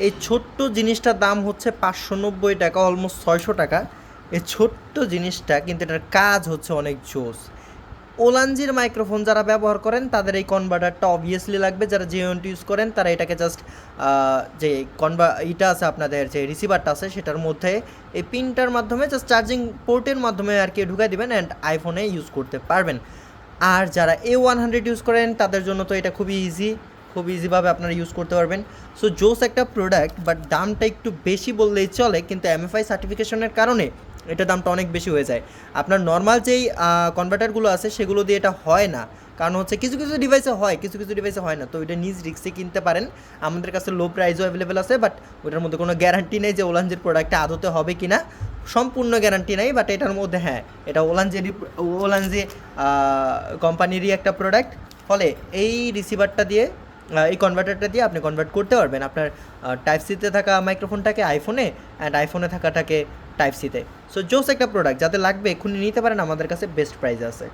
এই ছোট্ট জিনিসটার দাম হচ্ছে 590 টাকা, অলমোস্ট 600 টাকা। এই ছোট্ট জিনিসটা কিন্তু এটার কাজ হচ্ছে অনেক জোস। ওলানজির মাইক্রোফোন যারা ব্যবহার করেন তাদের এই কনভার্টারটা অবভিয়াসলি লাগবে। যারা JN ইউজ করেন তারা এটাকে জাস্ট যে এটা আছে আপনাদের যে রিসিভারটা আছে সেটার মধ্যে এই পিনটার মাধ্যমে জাস্ট চার্জিং পোর্টের মাধ্যমে আর কি ঢুকাই দিবেন অ্যান্ড আইফোনে ইউজ করতে পারবেন। আর যারা A100 ইউজ করেন তাদের জন্য তো এটা খুবই ইজি, খুব ইজিভাবে আপনারা ইউজ করতে পারবেন। সো জোস একটা প্রোডাক্ট, বাট দামটা একটু বেশি বললেই চলে, কিন্তু MFI সার্টিফিকেশনের কারণে এটা দামটা অনেক বেশি হয়ে যায়। আপনার নর্মাল যেই কনভার্টারগুলো আছে সেগুলো দিয়ে এটা হয় না, কারণ হচ্ছে কিছু কিছু ডিভাইসে হয়, কিছু কিছু ডিভাইসে হয় না। তো এটা নিজ রিক্সে কিনতে পারেন। আমাদের কাছে লো প্রাইসও অ্যাভেলেবেল আছে, বাট ওটার মধ্যে কোনো গ্যারান্টি নেই যে ওলানজির প্রোডাক্টটা আদতে হবে কি না, সম্পূর্ণ গ্যারান্টি নেই। বাট এটার মধ্যে হ্যাঁ, এটা ওলানজি কোম্পানিরই একটা প্রোডাক্ট। ফলে এই রিসিভারটা দিয়ে এই কনভার্টারটা দিয়ে আপনি কনভার্ট করতে পারবেন আপনার টাইপ সিতে থাকা মাইক্রোফোনটাকে আইফোনে, অ্যান্ড আইফোনে থাকাটাকে টাইপ সিতে। সো জোস একটা প্রোডাক্ট, যাতে লাগবে এক্ষুনি নিতে পারেন, আমাদের কাছে বেস্ট প্রাইস আছে।